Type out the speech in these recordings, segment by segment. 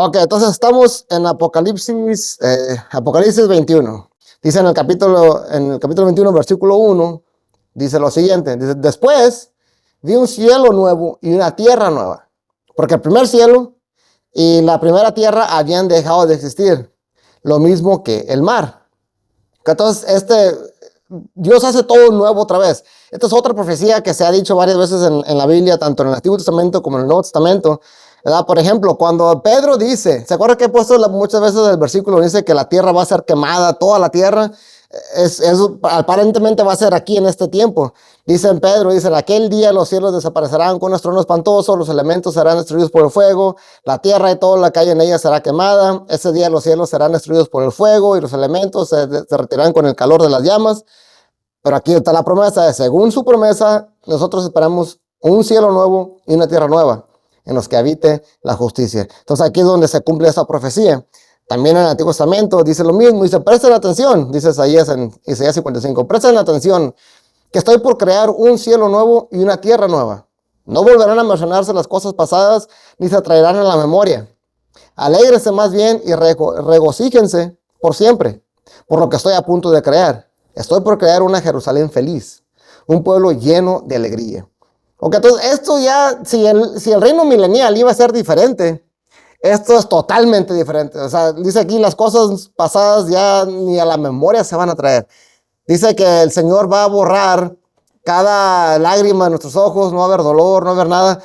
Ok, entonces estamos en Apocalipsis 21. Dice en el capítulo 21, versículo 1, dice lo siguiente. Dice, después vi un cielo nuevo y una tierra nueva. Porque el primer cielo y la primera tierra habían dejado de existir. Lo mismo que el mar. Entonces, Dios hace todo nuevo otra vez. Esta es otra profecía que se ha dicho varias veces en la Biblia, tanto en el Antiguo Testamento como en el Nuevo Testamento, ¿verdad? Por ejemplo, cuando Pedro dice, ¿se acuerda que he puesto muchas veces el versículo? Dice que la tierra va a ser quemada, toda la tierra. Aparentemente va a ser aquí en este tiempo. Dice en Pedro, dice, en aquel día los cielos desaparecerán con un estruendo espantoso, los elementos serán destruidos por el fuego, la tierra y toda la que hay en ella será quemada. Ese día los cielos serán destruidos por el fuego y los elementos se retirarán con el calor de las llamas. Pero aquí está la promesa, según su promesa, nosotros esperamos un cielo nuevo y una tierra nueva en los que habite la justicia. Entonces aquí es donde se cumple esa profecía. También en el Antiguo Testamento dice lo mismo, dice, presten atención, dice Isaías en Isaías 55, presten atención, que estoy por crear un cielo nuevo y una tierra nueva. No volverán a mencionarse las cosas pasadas, ni se traerán a la memoria. Alégrense más bien y regocíjense por siempre, por lo que estoy a punto de crear. Estoy por crear una Jerusalén feliz, un pueblo lleno de alegría. Ok, entonces esto ya, si el reino milenial iba a ser diferente, esto es totalmente diferente. O sea, dice aquí las cosas pasadas ya ni a la memoria se van a traer. Dice que el Señor va a borrar cada lágrima de nuestros ojos, no va a haber dolor, no va a haber nada.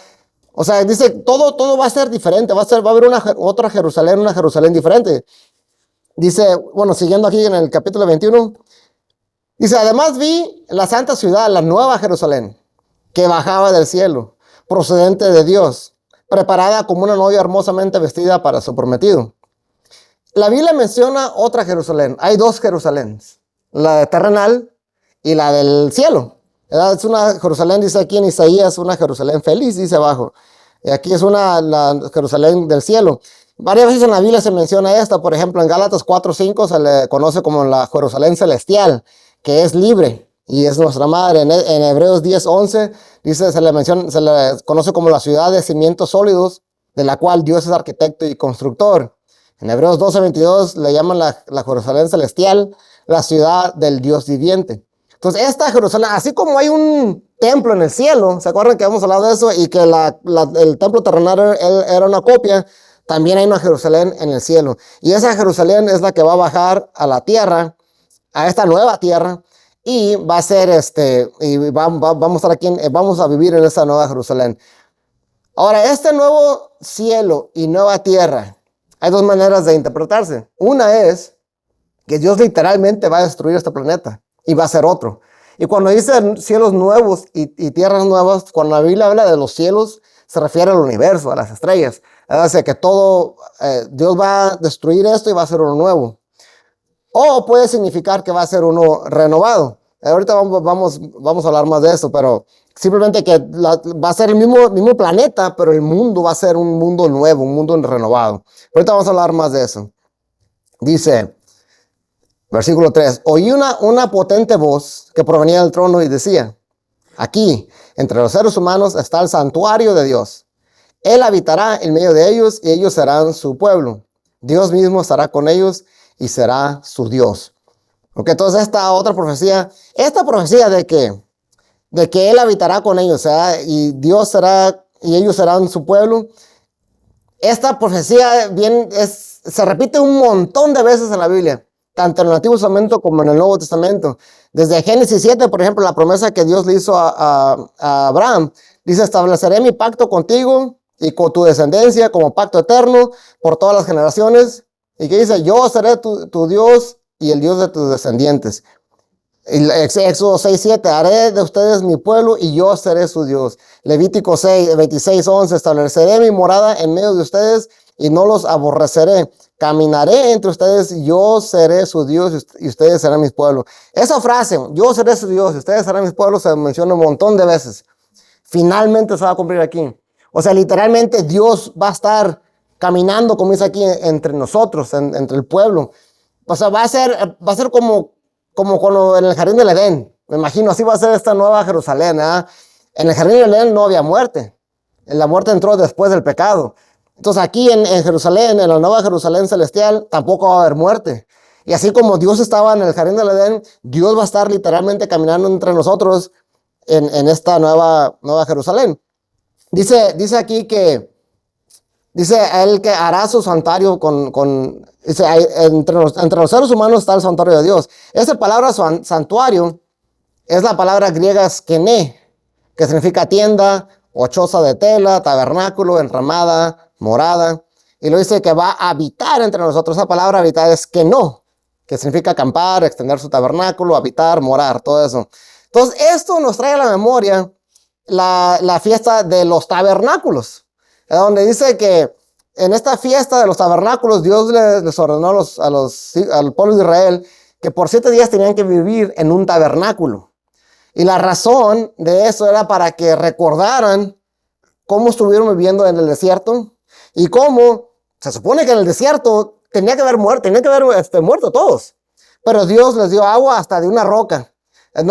O sea, dice todo va a ser diferente, va a haber otra Jerusalén, una Jerusalén diferente. Dice, bueno, siguiendo aquí en el capítulo 21, dice, además vi la santa ciudad, la nueva Jerusalén, que bajaba del cielo, procedente de Dios, preparada como una novia hermosamente vestida para su prometido. La Biblia menciona otra Jerusalén. Hay dos Jerusalénes, la terrenal y la del cielo. Es una Jerusalén, dice aquí en Isaías, una Jerusalén feliz, dice abajo. Y aquí es la Jerusalén del cielo. Varias veces en la Biblia se menciona esta, por ejemplo, en Gálatas 4:5 se le conoce como la Jerusalén celestial, que es libre y es nuestra madre. En Hebreos 10:11 dice, se le conoce como la ciudad de cimientos sólidos, de la cual Dios es arquitecto y constructor. En Hebreos 12:22 le llaman la Jerusalén celestial, la ciudad del Dios viviente. Entonces esta Jerusalén, así como hay un templo en el cielo, ¿se acuerdan que hemos hablado de eso? Y que el templo terrenal era una copia, también hay una Jerusalén en el cielo. Y esa Jerusalén es la que va a bajar a la tierra, a esta nueva tierra, y va a ser vamos a estar aquí, vamos a vivir en esta nueva Jerusalén. Ahora, este nuevo cielo y nueva tierra, hay dos maneras de interpretarse. Una es que Dios literalmente va a destruir este planeta y va a ser otro. Y cuando dice cielos nuevos y tierras nuevas, cuando la Biblia habla de los cielos, se refiere al universo, a las estrellas. O sea, que Dios va a destruir esto y va a ser uno nuevo. O puede significar que va a ser uno renovado. Ahorita vamos a hablar más de eso, pero simplemente que va a ser el mismo planeta, pero el mundo va a ser un mundo nuevo, un mundo renovado. Ahorita vamos a hablar más de eso. Dice, versículo 3, oí una potente voz que provenía del trono y decía, aquí, entre los seres humanos, está el santuario de Dios. Él habitará en medio de ellos y ellos serán su pueblo. Dios mismo estará con ellos y será su Dios. Ok, entonces esta profecía de que Él habitará con ellos, y Dios será, y ellos serán su pueblo. Esta profecía se repite un montón de veces en la Biblia, tanto en el Antiguo Testamento como en el Nuevo Testamento. Desde Génesis 7, por ejemplo, la promesa que Dios le hizo a Abraham, dice, estableceré mi pacto contigo y con tu descendencia como pacto eterno por todas las generaciones. Y que dice, yo seré tu Dios y el Dios de tus descendientes. Éxodo 6:7, haré de ustedes mi pueblo y yo seré su Dios. Levítico 26:11, estableceré mi morada en medio de ustedes y no los aborreceré. Caminaré entre ustedes y yo seré su Dios y ustedes serán mis pueblos. Esa frase, yo seré su Dios y ustedes serán mis pueblos, se menciona un montón de veces. Finalmente se va a cumplir aquí. O sea, literalmente Dios va a estar caminando, como dice aquí, entre nosotros, entre el pueblo. O sea, va a ser como cuando en el jardín del Edén. Me imagino, así va a ser esta nueva Jerusalén. En el jardín del Edén no había muerte. La muerte entró después del pecado. Entonces aquí en Jerusalén, en la nueva Jerusalén celestial, tampoco va a haber muerte. Y así como Dios estaba en el jardín del Edén, Dios va a estar literalmente caminando entre nosotros en esta nueva Jerusalén. Dice aquí que, dice él que hará su santuario dice, entre los seres humanos está el santuario de Dios. Esa palabra santuario es la palabra griega skene, que significa tienda o choza de tela, tabernáculo, enramada, morada. Y lo dice que va a habitar entre nosotros. Esa palabra habitar es keno, que significa acampar, extender su tabernáculo, habitar, morar, todo eso. Entonces, esto nos trae a la memoria la fiesta de los tabernáculos, donde dice que en esta fiesta de los tabernáculos Dios les ordenó al pueblo de Israel que por 7 días tenían que vivir en un tabernáculo. Y la razón de eso era para que recordaran cómo estuvieron viviendo en el desierto y cómo se supone que en el desierto tenían que haber muerto todos. Pero Dios les dio agua hasta de una roca. En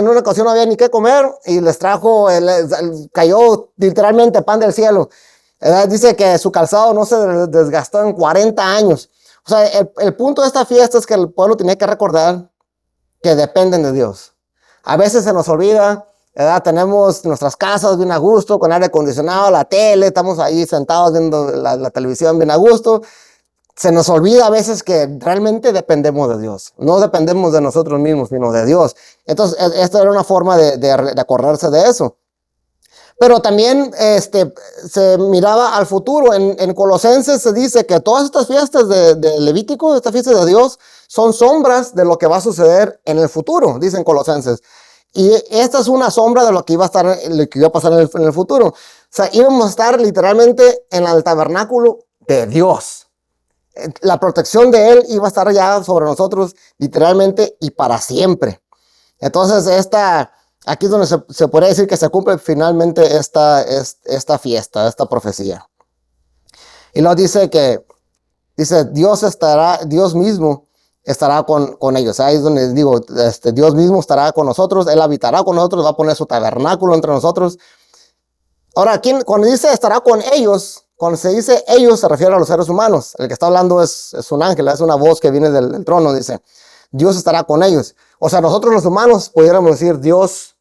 una ocasión no había ni qué comer y les trajo, cayó literalmente pan del cielo. Dice que su calzado no se desgastó en 40 años. O sea, el punto de esta fiesta es que el pueblo tenía que recordar que dependen de Dios. A veces se nos olvida, ¿verdad? Tenemos nuestras casas bien a gusto, con aire acondicionado, la tele, estamos ahí sentados viendo la televisión bien a gusto. Se nos olvida a veces que realmente dependemos de Dios. No dependemos de nosotros mismos, sino de Dios. Entonces, esta era una forma de acordarse de eso. Pero también se miraba al futuro. En Colosenses se dice que todas estas fiestas de Levítico, estas fiestas de Dios, son sombras de lo que va a suceder en el futuro, dicen Colosenses. Y esta es una sombra de lo que iba a pasar en el futuro. O sea, íbamos a estar literalmente en el tabernáculo de Dios. La protección de Él iba a estar ya sobre nosotros literalmente y para siempre. Entonces, aquí es donde se podría decir que se cumple finalmente esta fiesta, esta profecía. Y luego dice Dios mismo estará con ellos. Ahí es donde digo, Dios mismo estará con nosotros, Él habitará con nosotros, va a poner su tabernáculo entre nosotros. Ahora, cuando dice estará con ellos, cuando se dice ellos se refiere a los seres humanos. El que está hablando es un ángel, es una voz que viene del trono, dice, Dios estará con ellos. O sea, nosotros los humanos pudiéramos decir Dios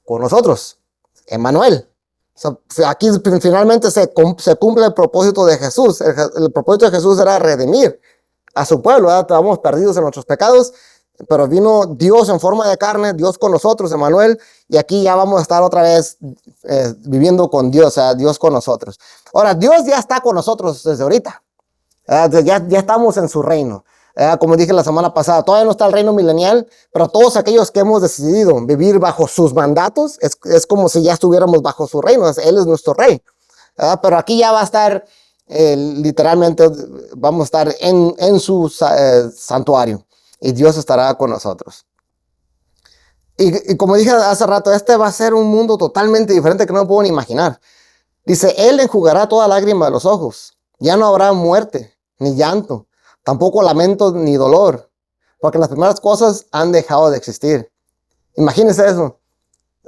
con nosotros, Emmanuel. O sea, aquí finalmente se cumple el propósito de Jesús. El propósito de Jesús era redimir a su pueblo, ¿verdad? Estábamos perdidos en nuestros pecados, pero vino Dios en forma de carne, Dios con nosotros, Emmanuel, y aquí ya vamos a estar otra vez viviendo con Dios, o sea, Dios con nosotros. Ahora, Dios ya está con nosotros desde ahorita, ya estamos en su reino. Como dije la semana pasada, todavía no está el reino milenial, pero todos aquellos que hemos decidido vivir bajo sus mandatos, es como si ya estuviéramos bajo su reino, Él es nuestro rey. Pero aquí ya va a estar, literalmente, vamos a estar en su santuario y Dios estará con nosotros. Y como dije hace rato, va a ser un mundo totalmente diferente que no puedo ni imaginar. Dice, Él enjugará toda lágrima de los ojos, ya no habrá muerte, ni llanto, tampoco lamento ni dolor, porque las primeras cosas han dejado de existir. Imagínense eso.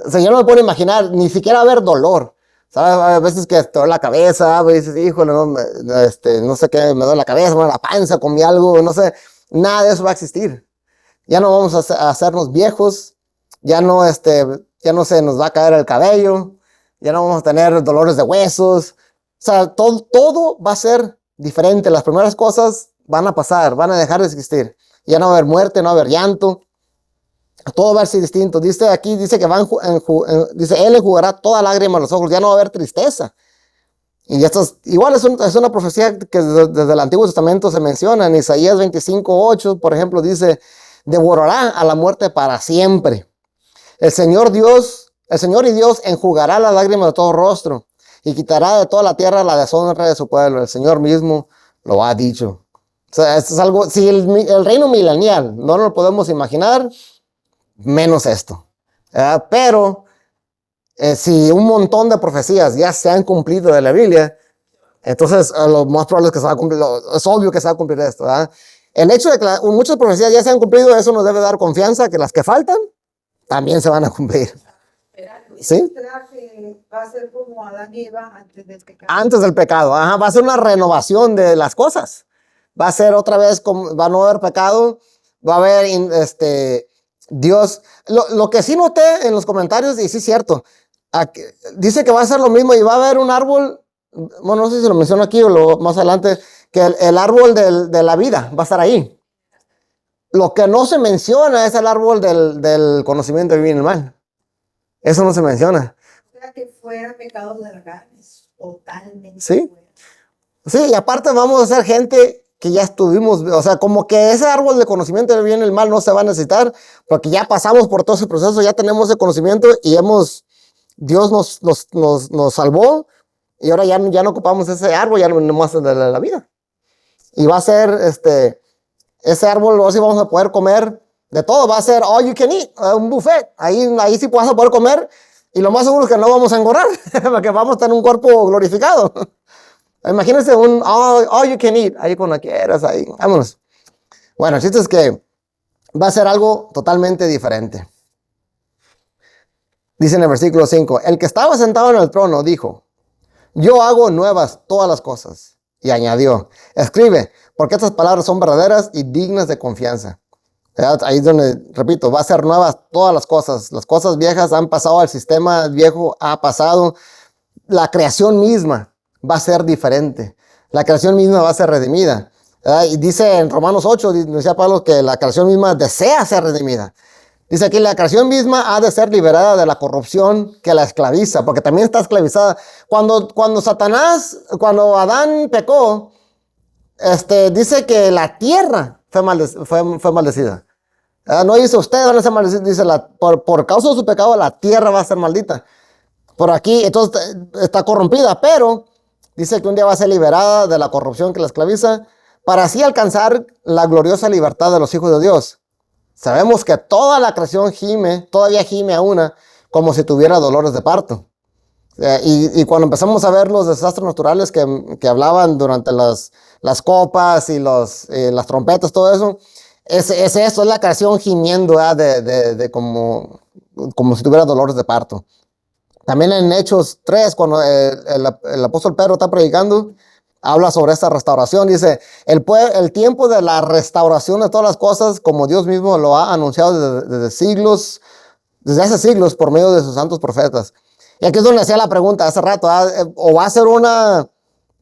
O sea, yo no me puedo imaginar ni siquiera haber dolor. ¿Sabes? A veces que te duele la cabeza, a veces, híjole, no sé qué, me duele la cabeza, me duele la panza, comí algo, no sé. Nada de eso va a existir. Ya no vamos a hacernos viejos, ya no se nos va a caer el cabello, ya no vamos a tener dolores de huesos. O sea, todo va a ser diferente. Las primeras cosas van a pasar, van a dejar de existir. Ya no va a haber muerte, no va a haber llanto. Todo va a ser distinto. Dice que dice, Él enjugará toda lágrima en los ojos. Ya no va a haber tristeza. Y esto igual es una profecía que desde el Antiguo Testamento se menciona. En Isaías 25:8, por ejemplo, dice, devorará a la muerte para siempre. El Señor y Dios enjugará la lágrima de todo rostro y quitará de toda la tierra la deshonra de su pueblo. El Señor mismo lo ha dicho. O sea, esto es algo, si el reino milenial no lo podemos imaginar, menos esto. Pero si un montón de profecías ya se han cumplido de la Biblia, entonces lo más probable es que se va a cumplir, es obvio que se va a cumplir esto. El hecho de que muchas profecías ya se han cumplido, eso nos debe dar confianza que las que faltan también se van a cumplir. ¿Sí? será que va a ser como Adán y Eva antes del pecado. Antes del pecado, ajá, va a ser una renovación de las cosas. Va a ser otra vez, va a no haber pecado, va a haber, Dios. Lo que sí noté en los comentarios, y sí es cierto, dice que va a ser lo mismo y va a haber un árbol, bueno, no sé si lo menciono aquí o más adelante, que el árbol de la vida va a estar ahí. Lo que no se menciona es el árbol del conocimiento del bien y el mal. Eso no se menciona. O sea, que fuera pecado de la carne, totalmente. ¿Sí? Fuera. Sí, y aparte vamos a ser gente que ya estuvimos, o sea, como que ese árbol de conocimiento del bien y el mal no se va a necesitar, porque ya pasamos por todo ese proceso, ya tenemos ese conocimiento y Dios nos salvó y ahora ya no ocupamos ese árbol, ya no más de la vida. Y va a ser, ese árbol, así vamos a poder comer de todo, va a ser all you can eat, un buffet, ahí sí vas a poder comer y lo más seguro es que no vamos a engordar, porque vamos a tener un cuerpo glorificado. Imagínense un all you can eat, ahí cuando quieras, ahí, vámonos. Bueno, el chiste es que va a ser algo totalmente diferente. Dice en el versículo 5, el que estaba sentado en el trono dijo, yo hago nuevas todas las cosas. Y añadió, escribe, porque estas palabras son verdaderas y dignas de confianza. Ahí es donde, repito, va a ser nuevas todas las cosas. Las cosas viejas han pasado, el sistema viejo ha pasado. La creación misma va a ser diferente. La creación misma va a ser redimida. Y dice en Romanos 8, decía Pablo que la creación misma desea ser redimida. Dice aquí, la creación misma ha de ser liberada de la corrupción que la esclaviza, porque también está esclavizada. Cuando Adán pecó, dice que la tierra fue maldecida. No dice ustedes van a ser maldecidos, dice por causa de su pecado la tierra va a ser maldita. Por aquí, entonces está corrompida, pero dice que un día va a ser liberada de la corrupción que la esclaviza, para así alcanzar la gloriosa libertad de los hijos de Dios. Sabemos que toda la creación todavía gime a una, como si tuviera dolores de parto. Y cuando empezamos a ver los desastres naturales que hablaban durante las copas y las trompetas, todo eso, es la creación gimiendo como si tuviera dolores de parto. También en Hechos 3, cuando el apóstol Pedro está predicando, habla sobre esta restauración. Dice, el tiempo de la restauración de todas las cosas, como Dios mismo lo ha anunciado desde hace siglos por medio de sus santos profetas. Y aquí es donde hacía la pregunta hace rato, o va a ser una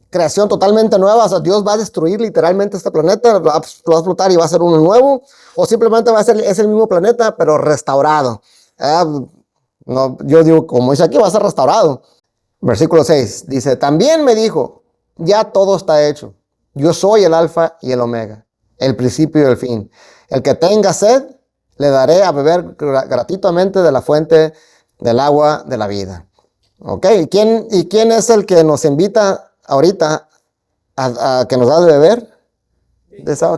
creación totalmente nueva, o sea, Dios va a destruir literalmente este planeta, lo va a explotar y va a ser uno nuevo, o simplemente es el mismo planeta, pero restaurado. No, yo digo, como dice aquí, va a ser restaurado. Versículo 6 dice, también me dijo, ya todo está hecho. Yo soy el alfa y el omega, el principio y el fin. El que tenga sed, le daré a beber gratuitamente de la fuente del agua de la vida. ¿Ok? ¿Y quién es el que nos invita ahorita a que nos da de beber?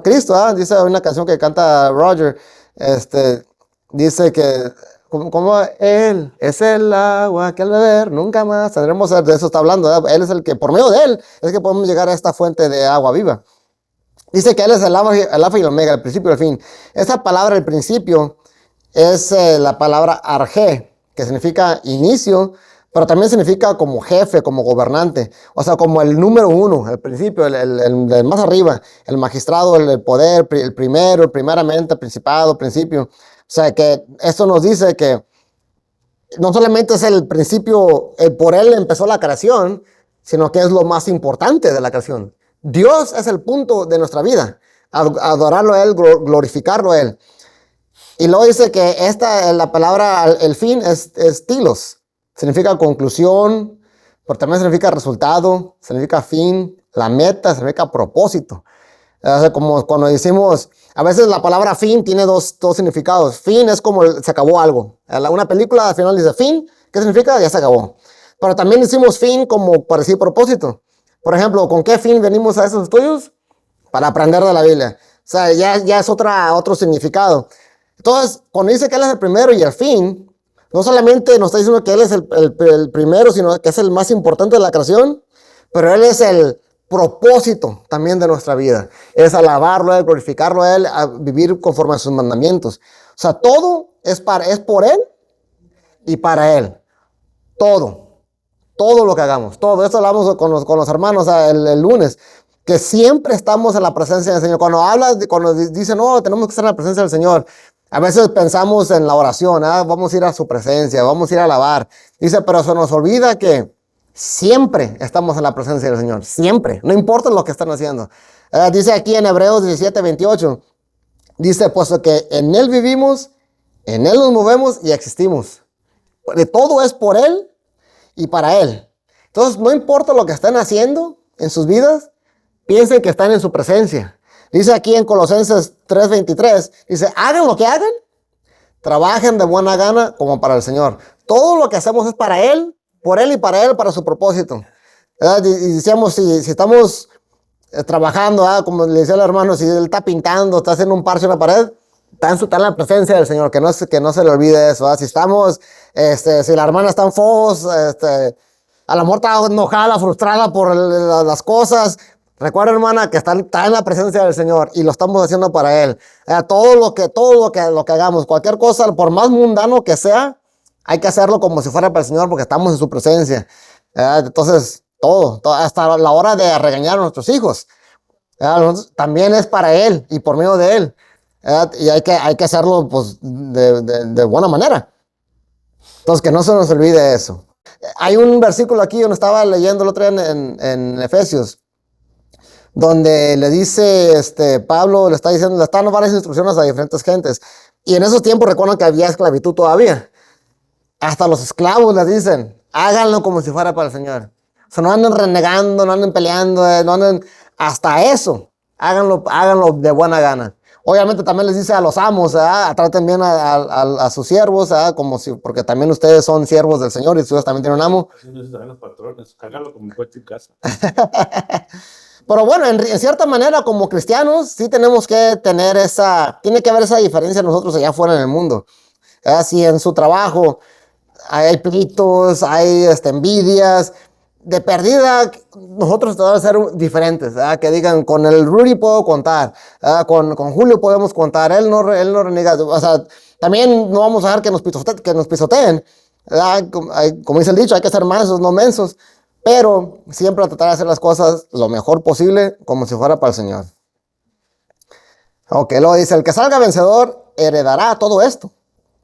Cristo, dice una canción que canta Roger, dice que como Él es el agua que al beber nunca más tendremos, de eso está hablando, ¿verdad? Él es el que, por medio de Él, es que podemos llegar a esta fuente de agua viva. Dice que Él es el alfa y el omega, el principio y el fin. Esa palabra, el principio, es la palabra arjé, que significa inicio, pero también significa como jefe, como gobernante, o sea, como el número uno, el principio, el más arriba, el magistrado, el poder, el primero, primeramente, principado, principio. O sea, que esto nos dice que no solamente es el principio, por él empezó la creación, sino que es lo más importante de la creación. Dios es el punto de nuestra vida, adorarlo a Él, glorificarlo a Él. Y luego dice que la palabra, el fin es telos, significa conclusión, pero también significa resultado, significa fin, la meta, significa propósito. O sea, como cuando decimos, a veces la palabra fin tiene dos significados. Fin es como se acabó algo. Una película al final dice fin, ¿qué significa? Ya se acabó. Pero también decimos fin como para decir propósito. Por ejemplo, ¿con qué fin venimos a esos estudios? Para aprender de la Biblia. O sea, ya es otro significado. Entonces, cuando dice que Él es el primero y el fin, no solamente nos está diciendo que Él es el primero, sino que es el más importante de la creación, pero Él es el propósito también de nuestra vida. Es alabarlo a Él, glorificarlo a Él, a vivir conforme a sus mandamientos. O sea, todo es por Él y para Él. todo lo que hagamos, todo. Esto hablamos con los hermanos el lunes, que siempre estamos en la presencia del Señor. Cuando dicen, no, tenemos que estar en la presencia del Señor, a veces pensamos en la oración, vamos a ir a su presencia, vamos a ir a alabar. Dice, pero se nos olvida que siempre estamos en la presencia del Señor, siempre, no importa lo que están haciendo. Dice aquí en Hebreos 17:28, dice, puesto que en Él vivimos, en Él nos movemos y existimos. Todo es por Él y para Él. Entonces, no importa lo que estén haciendo en sus vidas, piensen que están en su presencia. Dice aquí en Colosenses 3:23, dice, hagan lo que hagan, trabajen de buena gana como para el Señor. Todo lo que hacemos es para Él, por Él y para Él, para su propósito. Y decíamos, si estamos trabajando, como le decía el hermano, si Él está pintando, está haciendo un parche en la pared, está en la presencia del Señor, que no se le olvide eso. Si estamos, si la hermana está en fos, a lo mejor está enojada, frustrada por las cosas, recuerda, hermana, que está en la presencia del Señor y lo estamos haciendo para Él. Todo lo que hagamos, cualquier cosa, por más mundano que sea, hay que hacerlo como si fuera para el Señor porque estamos en su presencia. Entonces, todo, hasta la hora de regañar a nuestros hijos, también es para Él y por medio de Él. Y hay que hacerlo pues, de buena manera. Entonces, que no se nos olvide eso. Hay un versículo aquí donde estaba leyendo el otro día en Efesios, donde le dice, Pablo le está dando varias instrucciones a diferentes gentes. Y en esos tiempos recuerdan que había esclavitud todavía. Hasta los esclavos les dicen, háganlo como si fuera para el Señor. O sea, no anden renegando, no anden peleando, no anden, hasta eso, háganlo de buena gana. Obviamente también les dice a los amos, traten bien a sus siervos, porque también ustedes son siervos del Señor y ustedes también tienen un amo. Así no se saben los patrones, háganlo como en tu casa. Pero bueno, en cierta manera, como cristianos, sí tenemos que tener tiene que haber esa diferencia nosotros allá afuera en el mundo. Si en su trabajo hay pleitos, hay envidias, de perdida, nosotros debemos ser diferentes, que digan, con el Rudy puedo contar, con Julio podemos contar, él no reniega, o sea, también no vamos a dejar que nos pisoteen, como dice el dicho, hay que ser mansos, no mensos, pero siempre tratar de hacer las cosas lo mejor posible, como si fuera para el Señor. Ok, luego dice, el que salga vencedor heredará todo esto,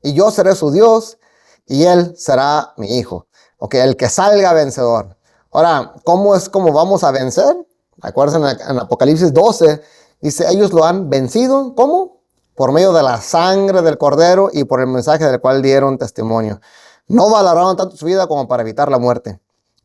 y yo seré su Dios, y él será mi hijo. Ok, el que salga vencedor. Ahora, ¿cómo vamos a vencer? Acuérdense en Apocalipsis 12, dice, ellos lo han vencido, ¿cómo? Por medio de la sangre del Cordero y por el mensaje del cual dieron testimonio. No valoraron tanto su vida como para evitar la muerte.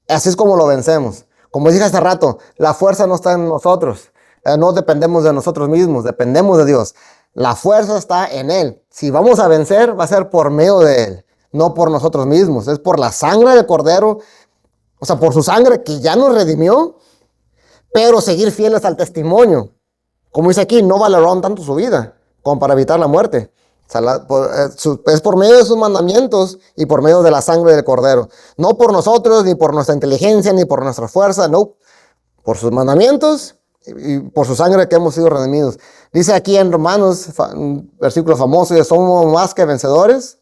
Así es como lo vencemos. Como dije hace rato, la fuerza no está en nosotros. No dependemos de nosotros mismos, dependemos de Dios. La fuerza está en Él. Si vamos a vencer, va a ser por medio de Él, no por nosotros mismos. Es por la sangre del Cordero, o sea, por su sangre que ya nos redimió, pero seguir fieles al testimonio. Como dice aquí, no valoraron tanto su vida como para evitar la muerte. O sea, es por medio de sus mandamientos y por medio de la sangre del Cordero. No por nosotros, ni por nuestra inteligencia, ni por nuestra fuerza, no. Por sus mandamientos y por su sangre que hemos sido redimidos. Dice aquí en Romanos, un versículo famoso, somos más que vencedores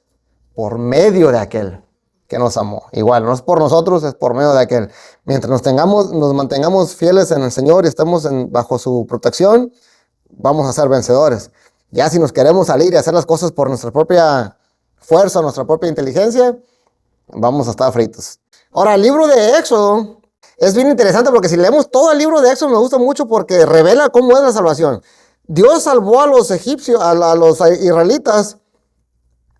por medio de aquel que nos amó. Igual, no es por nosotros, es por medio de aquel. Mientras nos mantengamos fieles en el Señor y estemos bajo su protección, vamos a ser vencedores. Ya si nos queremos salir y hacer las cosas por nuestra propia fuerza, nuestra propia inteligencia, vamos a estar fritos. Ahora, el libro de Éxodo es bien interesante porque si leemos todo el libro de Éxodo me gusta mucho porque revela cómo es la salvación. Dios salvó a los egipcios, a los israelitas,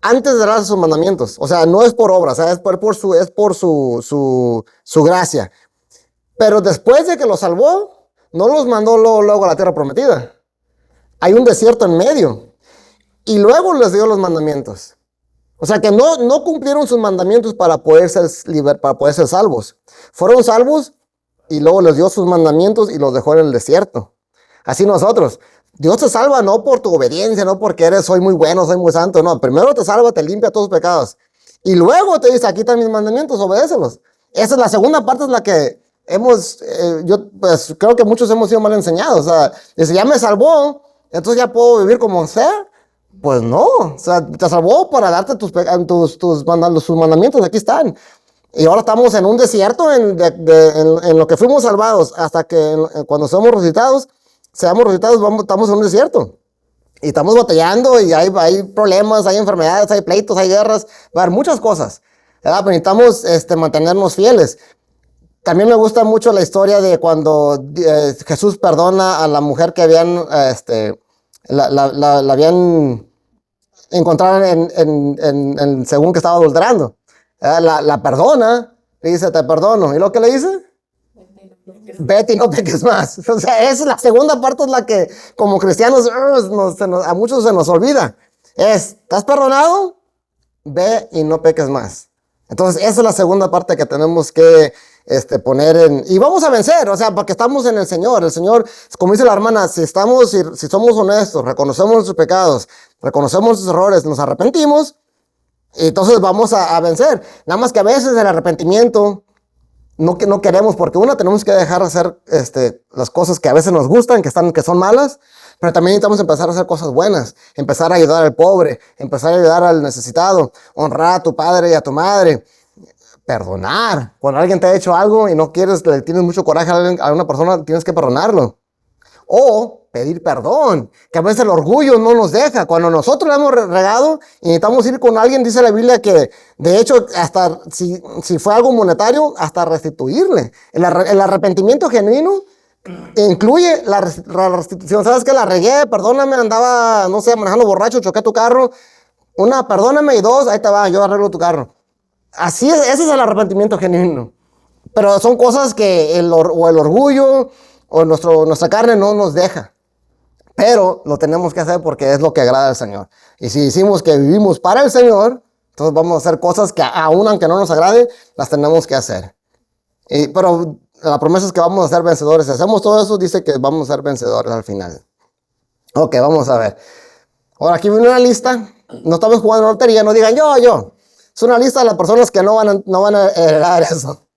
antes de dar sus mandamientos. O sea, no es por obras, es por su gracia. Pero después de que los salvó, no los mandó luego a la tierra prometida. Hay un desierto en medio. Y luego les dio los mandamientos. O sea que no cumplieron sus mandamientos para poder ser salvos. Fueron salvos y luego les dio sus mandamientos y los dejó en el desierto. Así nosotros. Dios te salva no por tu obediencia, no porque soy muy bueno, soy muy santo. No, primero te salva, te limpia todos tus pecados. Y luego te dice, aquí están mis mandamientos, obedécelos. Esa es la segunda parte, es la que yo pues creo que muchos hemos sido mal enseñados. O sea, dice, ya me salvó, entonces ya puedo vivir como sea. Pues no, o sea, te salvó para darte sus mandamientos, aquí están. Y ahora estamos en un desierto en lo que fuimos salvados, hasta que cuando seamos resucitados, estamos en un desierto. Y estamos batallando y hay problemas, hay enfermedades, hay pleitos, hay guerras, va a haber muchas cosas, ¿verdad? Pero necesitamos mantenernos fieles. También me gusta mucho la historia de cuando Jesús perdona a la mujer que habían, la habían encontrado según que estaba adulterando. La perdona, le dice, te perdono. ¿Y lo que le dice? Vete y no peques más. O sea, esa es la segunda parte, es la que como cristianos a muchos se nos olvida. ¿Estás perdonado? Ve y no peques más. Entonces, esa es la segunda parte que tenemos que poner y vamos a vencer, o sea, porque estamos en el Señor. El Señor, como dice la hermana, si somos honestos, reconocemos nuestros pecados, reconocemos nuestros errores, nos arrepentimos, y entonces vamos a vencer. Nada más que a veces el arrepentimiento no queremos, porque tenemos que dejar de hacer las cosas que a veces nos gustan, que son malas, pero también necesitamos empezar a hacer cosas buenas, empezar a ayudar al pobre, empezar a ayudar al necesitado, honrar a tu padre y a tu madre, perdonar. Cuando alguien te ha hecho algo y no quieres, le tienes mucho coraje a una persona, tienes que perdonarlo. O pedir perdón, que a veces el orgullo no nos deja. Cuando nosotros le hemos regado y necesitamos ir con alguien, dice la Biblia que, de hecho, hasta si fue algo monetario, hasta restituirle. El arrepentimiento genuino incluye la restitución. ¿Sabes qué? La regué, perdóname, andaba, no sé, manejando borracho, choqué tu carro. Una, perdóname, y dos, ahí te va, yo arreglo tu carro. Así es, ese es el arrepentimiento genuino. Pero son cosas que el orgullo o nuestra carne no nos deja. Pero lo tenemos que hacer porque es lo que agrada al Señor. Y si decimos que vivimos para el Señor, entonces vamos a hacer cosas que aún aunque no nos agrade, las tenemos que hacer. Pero la promesa es que vamos a ser vencedores. Si hacemos todo eso, dice que vamos a ser vencedores al final. Ok, vamos a ver. Ahora aquí viene una lista. No estamos jugando lotería, no digan yo. Es una lista de las personas que no van a heredar eso.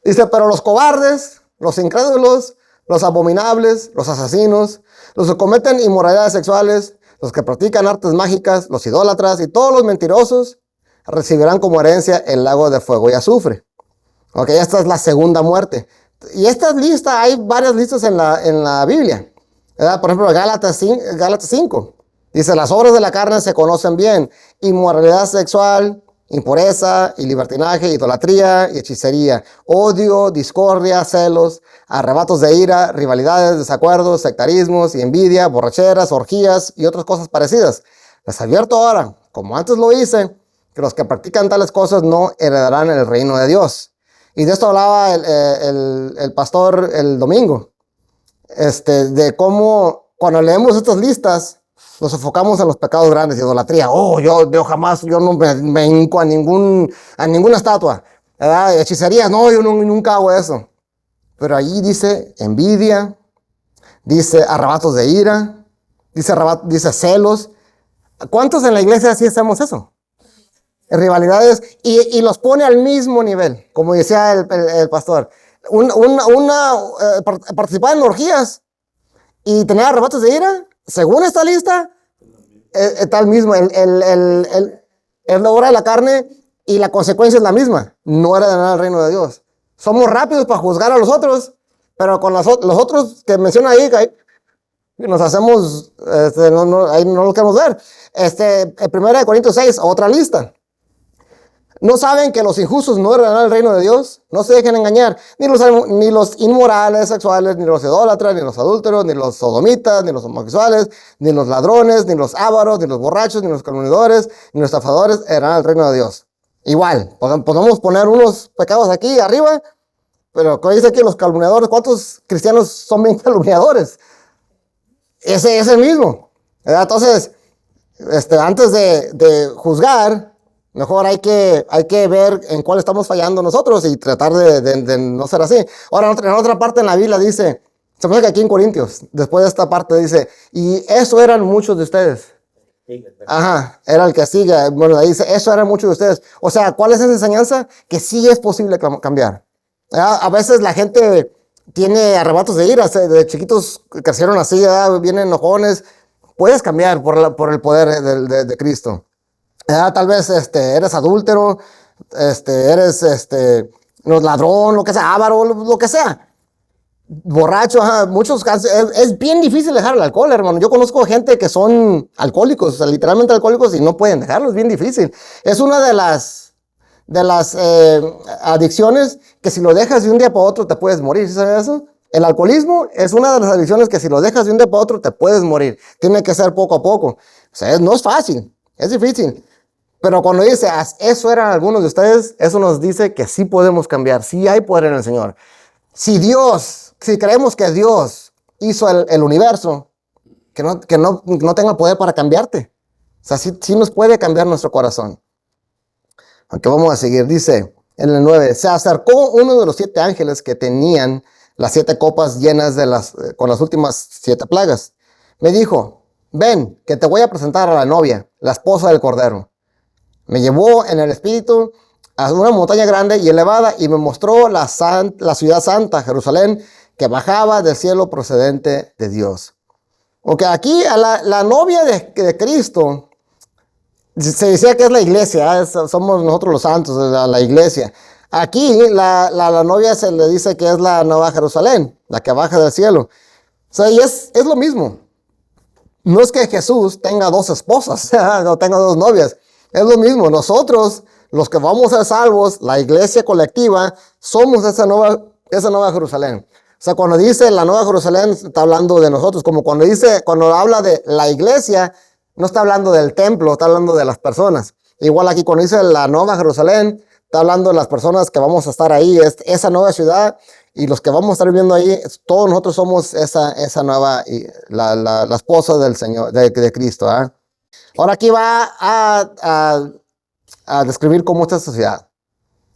Dice, pero los cobardes, los incrédulos, los abominables, los asesinos, los que cometen inmoralidades sexuales, los que practican artes mágicas, los idólatras y todos los mentirosos recibirán como herencia el lago de fuego y azufre. Ok, esta es la segunda muerte. Y esta lista, hay varias listas en la Biblia. ¿Verdad? Por ejemplo, Gálatas 5. Dice, las obras de la carne se conocen bien. Inmoralidad sexual, impureza y libertinaje, idolatría y hechicería, odio, discordia, celos, arrebatos de ira, rivalidades, desacuerdos, sectarismos y envidia, borracheras, orgías y otras cosas parecidas. Les advierto ahora, como antes lo hice, que los que practican tales cosas no heredarán el reino de Dios. Y de esto hablaba el pastor el domingo, de cómo cuando leemos estas listas, nos enfocamos en los pecados grandes, idolatría. Yo jamás, yo no me hinco a ninguna estatua. ¿Verdad? Hechicerías, no, yo nunca hago eso. Pero allí dice envidia, dice arrebatos de ira, dice celos. ¿Cuántos en la iglesia sí hacemos eso? Rivalidades, y los pone al mismo nivel, como decía el pastor. Participar en orgías y tener arrebatos de ira, según esta lista, está el mismo. Es la obra de la carne y la consecuencia es la misma. No heredarán el reino de Dios. Somos rápidos para juzgar a los otros, pero con los otros que menciona ahí, nos hacemos, ahí no lo queremos ver. 1 Corintios 6, otra lista. ¿No saben que los injustos no heredarán el reino de Dios? No se dejen engañar. Ni los inmorales sexuales, ni los idólatras, ni los adúlteros, ni los sodomitas, ni los homosexuales, ni los ladrones, ni los ávaros, ni los borrachos, ni los calumniadores, ni los estafadores heredarán el reino de Dios. Igual, podemos poner unos pecados aquí arriba, pero como dice aquí los calumniadores, ¿cuántos cristianos son bien calumniadores? Ese es el mismo. ¿Verdad? Entonces, antes de juzgar, mejor hay que ver en cuál estamos fallando nosotros y tratar de no ser así. Ahora, en otra parte en la Biblia dice, se me que aquí en Corintios, después de esta parte dice, y eso eran muchos de ustedes. Ajá, era el que sigue. Bueno, dice, eso eran muchos de ustedes. O sea, ¿cuál es esa enseñanza? Que sí es posible cambiar. A veces la gente tiene arrebatos de ira, de chiquitos crecieron así, vienen enojones. Puedes cambiar por el poder de Cristo. Tal vez eres adúltero, eres no, ladrón, lo que sea, avaro, lo que sea. Borracho, ajá, muchos casos, es bien difícil dejar el alcohol, hermano. Yo conozco gente que son alcohólicos, o sea, literalmente alcohólicos y no pueden dejarlo, es bien difícil. Es una de las adicciones que si lo dejas de un día para otro te puedes morir, ¿sí sabes eso? El alcoholismo es una de las adicciones que si lo dejas de un día para otro te puedes morir. Tiene que ser poco a poco. O sea, no es fácil, es difícil. Pero cuando dice, eso eran algunos de ustedes, eso nos dice que sí podemos cambiar, sí hay poder en el Señor. Si creemos que Dios hizo el universo, que no tenga poder para cambiarte. O sea, sí nos puede cambiar nuestro corazón. Aunque vamos a seguir, dice en el 9, se acercó uno de los 7 ángeles que tenían las 7 copas llenas con las últimas 7 plagas. Me dijo, ven, que te voy a presentar a la novia, la esposa del Cordero. Me llevó en el espíritu a una montaña grande y elevada y me mostró la ciudad santa, Jerusalén, que bajaba del cielo procedente de Dios. Ok, aquí a la novia de Cristo se decía que es la iglesia, somos nosotros los santos, la iglesia. Aquí la novia se le dice que es la nueva Jerusalén, la que baja del cielo. O sea, y es lo mismo. No es que Jesús tenga 2 esposas, no tenga 2 novias. Es lo mismo. Nosotros, los que vamos a ser salvos, la iglesia colectiva, somos esa nueva Jerusalén. O sea, cuando dice la nueva Jerusalén, está hablando de nosotros. Como cuando habla de la iglesia, no está hablando del templo, está hablando de las personas. Igual aquí cuando dice la nueva Jerusalén, está hablando de las personas que vamos a estar ahí, esa nueva ciudad, y los que vamos a estar viviendo ahí, todos nosotros somos esa nueva, la esposa del Señor, de Cristo. Ahora aquí va a describir cómo está esta ciudad.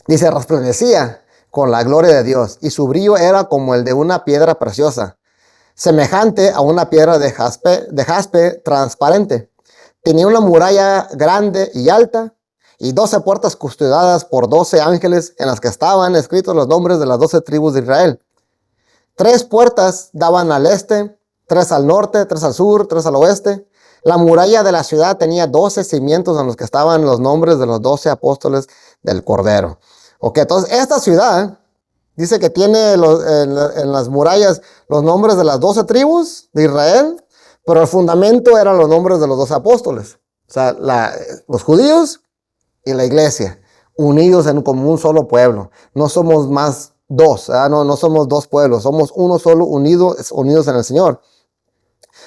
Dice, resplandecía con la gloria de Dios, y su brillo era como el de una piedra preciosa, semejante a una piedra de jaspe transparente. Tenía una muralla grande y alta, y 12 puertas custodiadas por 12 ángeles, en las que estaban escritos los nombres de las 12 tribus de Israel. 3 puertas daban al este, 3 al norte, 3 al sur, 3 al oeste. La muralla de la ciudad tenía 12 cimientos en los que estaban los nombres de los 12 apóstoles del Cordero. Ok, entonces esta ciudad dice que tiene en las murallas los nombres de las 12 tribus de Israel, pero el fundamento eran los nombres de los 12 apóstoles. O sea, los judíos y la iglesia, unidos como un solo pueblo. No somos más 2, no somos 2 pueblos, somos uno solo, unidos en el Señor.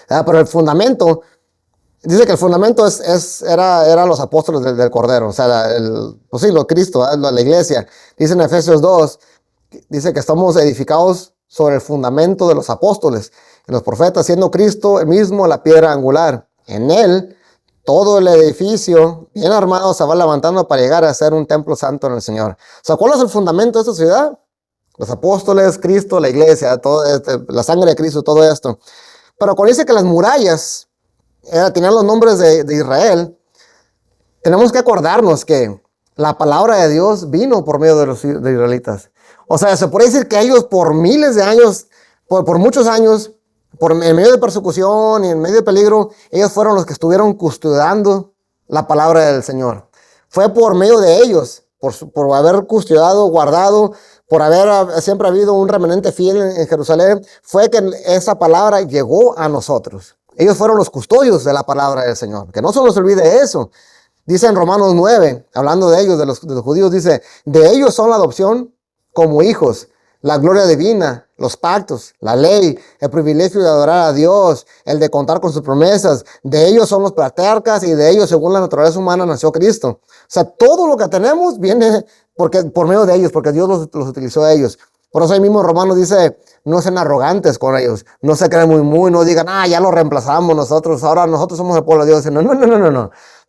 Pero el fundamento, dice que el fundamento era los apóstoles del Cordero, o sea, pues sí, Cristo, la iglesia. Dice en Efesios 2, dice que estamos edificados sobre el fundamento de los apóstoles y los profetas, siendo Cristo el mismo la piedra angular. En él, todo el edificio bien armado se va levantando para llegar a ser un templo santo en el Señor. O sea, ¿cuál es el fundamento de esta ciudad? Los apóstoles, Cristo, la iglesia, la sangre de Cristo, todo esto. Pero cuando dice que las murallas tenían los nombres de Israel, tenemos que acordarnos que la palabra de Dios vino por medio de los israelitas. O sea, se puede decir que ellos por miles de años, por muchos años, en medio de persecución y en medio de peligro, ellos fueron los que estuvieron custodiando la palabra del Señor. Fue por medio de ellos, por haber custodiado, guardado, por haber siempre habido un remanente fiel en Jerusalén, fue que esa palabra llegó a nosotros. Ellos fueron los custodios de la palabra del Señor. Que no se nos olvide eso. Dice en Romanos 9, hablando de ellos, de los judíos, dice, de ellos son la adopción como hijos, la gloria divina, los pactos, la ley, el privilegio de adorar a Dios, el de contar con sus promesas. De ellos son los patriarcas y de ellos, según la naturaleza humana, nació Cristo. O sea, todo lo que tenemos viene por medio de ellos, porque Dios los utilizó a ellos. Por eso ahí mismo Romanos dice, no sean arrogantes con ellos, no se creen muy, no digan, ya lo reemplazamos nosotros, ahora nosotros somos el pueblo de Dios.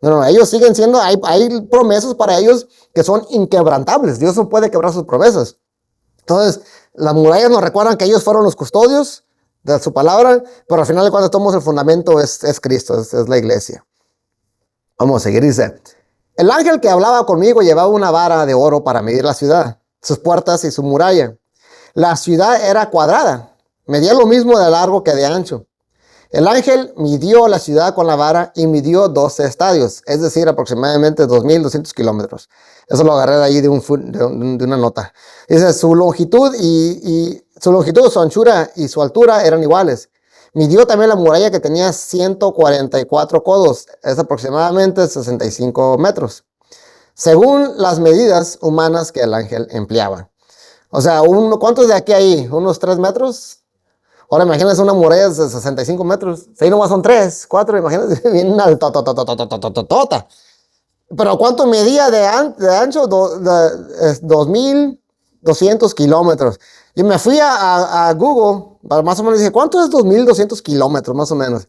No, ellos siguen siendo, hay promesas para ellos que son inquebrantables. Dios no puede quebrar sus promesas. Entonces, las murallas nos recuerdan que ellos fueron los custodios de su palabra, pero al final de cuentas tomamos el fundamento es Cristo, es la iglesia. Vamos a seguir, dice, el ángel que hablaba conmigo llevaba una vara de oro para medir la ciudad, sus puertas y su muralla. La ciudad era cuadrada, medía lo mismo de largo que de ancho. El ángel midió la ciudad con la vara y midió 12 estadios, es decir, aproximadamente 2.200 kilómetros. Eso lo agarré de ahí de una nota. Dice, su longitud, su anchura y su altura eran iguales. Midió también la muralla que tenía 144 codos, es aproximadamente 65 metros, según las medidas humanas que el ángel empleaba. O sea, ¿cuántos de aquí a ahí? ¿Unos 3 metros? Ahora imagínense una muralla de 65 metros. Si ahí nomás son 3, 4, imagínense, bien alta. Pero ¿cuánto medía de ancho? 2.200 kilómetros. Yo me fui a Google, más o menos dije, ¿cuánto es 2.200 kilómetros más o menos?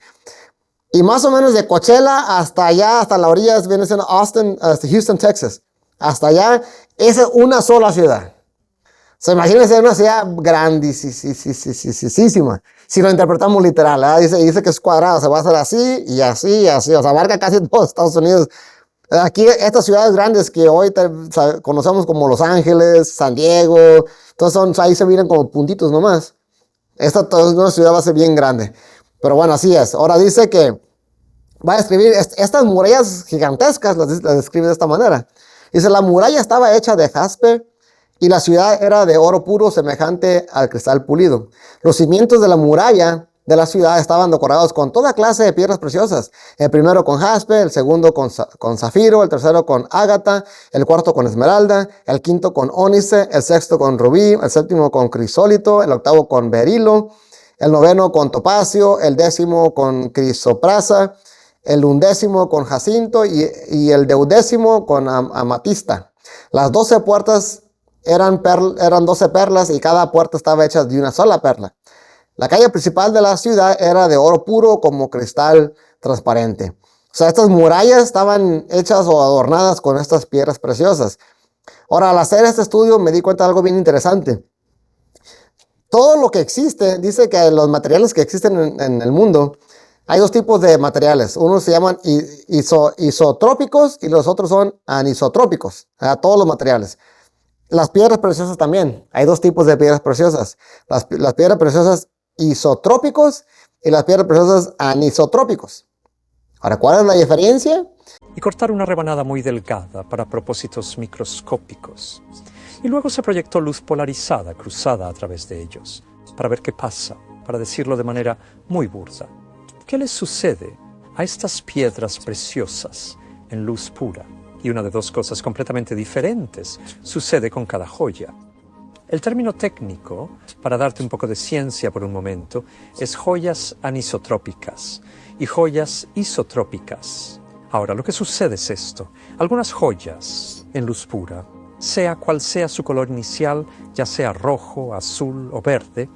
Y más o menos de Coachella hasta allá, hasta la orilla, viene siendo Austin, hasta Houston, Texas. Hasta allá, esa es una sola ciudad. O sea, imagínense una ciudad grandísima. Si lo interpretamos literal, ¿eh? Dice que es cuadrada, se va a hacer así y así y así. O sea, abarca casi todo Estados Unidos. Aquí, estas ciudades grandes que hoy conocemos como Los Ángeles, San Diego, todos ahí se miran como puntitos nomás. Esta una ciudad va a ser bien grande. Pero bueno, así es. Ahora dice que va a describir estas murallas gigantescas, las describe de esta manera. Dice, la muralla estaba hecha de jaspe y la ciudad era de oro puro semejante al cristal pulido. Los cimientos de la muralla de la ciudad estaban decorados con toda clase de piedras preciosas. El primero con jaspe, el segundo con zafiro, el tercero con ágata, el cuarto con esmeralda, el quinto con ónice, el sexto con rubí, el séptimo con crisólito, el octavo con berilo, el noveno con topacio, el décimo con crisoprasa, el undécimo con jacinto y el deudécimo con amatista. Las 12 puertas eran 12 perlas y cada puerta estaba hecha de una sola perla. La calle principal de la ciudad era de oro puro como cristal transparente. O sea, estas murallas estaban hechas o adornadas con estas piedras preciosas. Ahora, al hacer este estudio me di cuenta de algo bien interesante. Todo lo que existe, dice que los materiales que existen en el mundo, hay dos tipos de materiales. Unos se llaman isotrópicos y los otros son anisotrópicos. Todos los materiales. Las piedras preciosas también. Hay dos tipos de piedras preciosas. Las piedras preciosas isotrópicos y las piedras preciosas anisotrópicos. Ahora, ¿cuál es la diferencia? Y cortar una rebanada muy delgada para propósitos microscópicos. Y luego se proyectó luz polarizada cruzada a través de ellos, para ver qué pasa, para decirlo de manera muy burda. ¿Qué les sucede a estas piedras preciosas en luz pura? Y una de dos cosas completamente diferentes sucede con cada joya. El término técnico, para darte un poco de ciencia por un momento, es joyas anisotrópicas y joyas isotrópicas. Ahora, lo que sucede es esto. Algunas joyas en luz pura, sea cual sea su color inicial, ya sea rojo, azul o verde,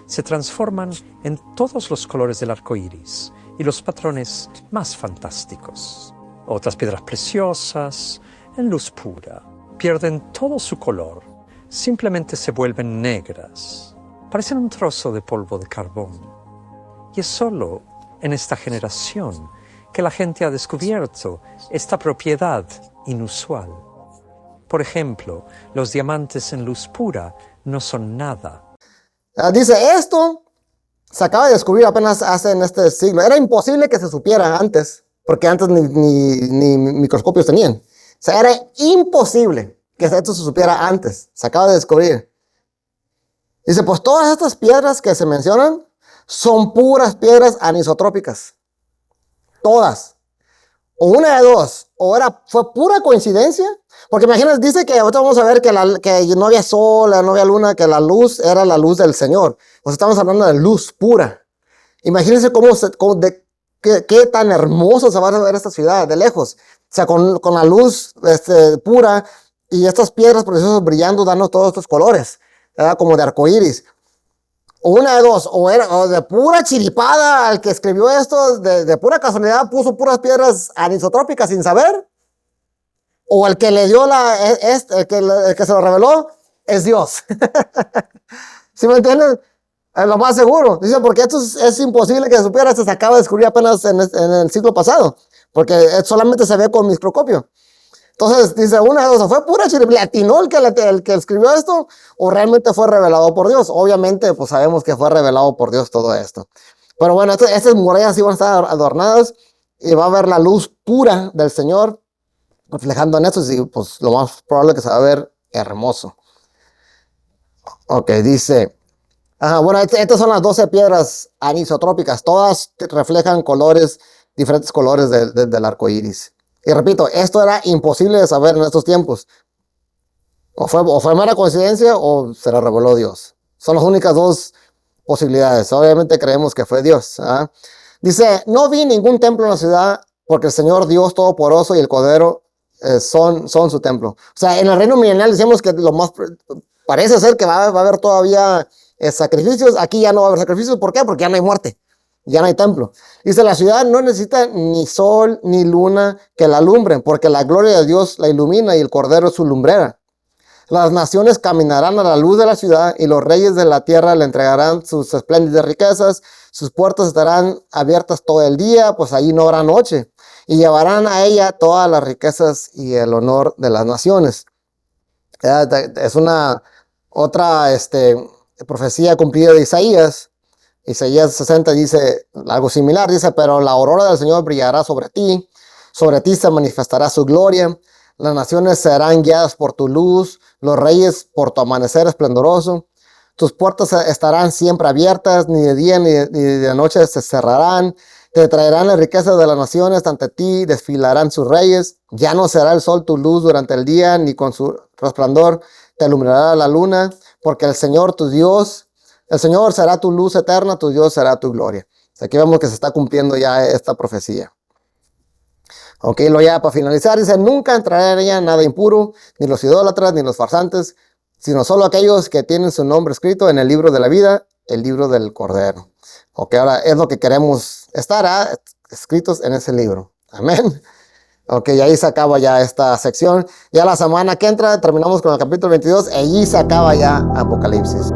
se transforman en todos los colores del arco iris y los patrones más fantásticos. Otras piedras preciosas, en luz pura, pierden todo su color, simplemente se vuelven negras, parecen un trozo de polvo de carbón. Y es solo en esta generación que la gente ha descubierto esta propiedad inusual. Por ejemplo, los diamantes en luz pura no son nada. Dice, esto se acaba de descubrir apenas hace en este siglo. Era imposible que se supiera antes, porque antes ni microscopios tenían. O sea, era imposible que esto se supiera antes. Se acaba de descubrir. Dice, pues todas estas piedras que se mencionan son puras piedras anisotrópicas. Todas. O una de dos. O fue pura coincidencia. Porque imagínate, dice que ahorita vamos a ver que no había sol, no había luna, que la luz era la luz del Señor. O sea, estamos hablando de luz pura. Imagínense qué tan hermoso se va a ver esta ciudad de lejos. O sea, con la luz pura y estas piedras preciosas brillando, dando todos estos colores, ¿verdad? Como de arcoíris. O una de dos, o de pura chiripada, al que escribió esto, de pura casualidad, puso puras piedras anisotrópicas sin saber. O el que le dio el que se lo reveló, es Dios. ¿Sí me entienden? Es lo más seguro. Dice, porque esto es imposible que se supiera, esto se acaba de descubrir apenas en el siglo pasado, porque solamente se ve con microscopio. Entonces, dice, una de dos, ¿fue pura chiripada? ¿Le atinó el que escribió esto? ¿O realmente fue revelado por Dios? Obviamente, pues sabemos que fue revelado por Dios todo esto. Pero bueno, estas murallas sí van a estar adornadas y va a haber la luz pura del Señor reflejando en eso, y pues lo más probable es que se va a ver hermoso. Ok, dice, bueno, estas son las 12 piedras anisotrópicas, todas reflejan colores, diferentes colores del arco iris. Y repito, esto era imposible de saber en estos tiempos. O fue mera coincidencia o se la reveló Dios. Son las únicas dos posibilidades. Obviamente creemos que fue Dios. Dice, no vi ningún templo en la ciudad porque el Señor Dios Todopoderoso y el Cordero son su templo. O sea, en el reino milenial decíamos que parece ser que va a haber todavía sacrificios. Aquí ya no va a haber sacrificios. ¿Por qué? Porque ya no hay muerte. Ya no hay templo. Dice, la ciudad no necesita ni sol ni luna que la alumbren, porque la gloria de Dios la ilumina y el Cordero es su lumbrera. Las naciones caminarán a la luz de la ciudad y los reyes de la tierra le entregarán sus espléndidas riquezas. Sus puertas estarán abiertas todo el día, pues allí no habrá noche. Y llevarán a ella todas las riquezas y el honor de las naciones. Es una otra profecía cumplida de Isaías. Isaías 60 dice algo similar, dice, pero la aurora del Señor brillará sobre ti se manifestará su gloria, las naciones serán guiadas por tu luz, los reyes por tu amanecer esplendoroso, tus puertas estarán siempre abiertas, ni de día ni de noche se cerrarán, te traerán las riquezas de las naciones ante ti, desfilarán sus reyes, ya no será el sol tu luz durante el día, ni con su resplandor te alumbrará la luna, porque el Señor tu Dios, el Señor será tu luz eterna, tu Dios será tu gloria. Aquí vemos que se está cumpliendo ya esta profecía. Ok, lo ya para finalizar, dice, nunca entrará en ella nada impuro, ni los idólatras, ni los farsantes, sino solo aquellos que tienen su nombre escrito en el libro de la vida, el libro del Cordero. Ok, ahora es lo que queremos estar, escritos en ese libro. Amén. Ok, y ahí se acaba ya esta sección. Ya la semana que entra terminamos con el capítulo 22, y allí se acaba ya Apocalipsis.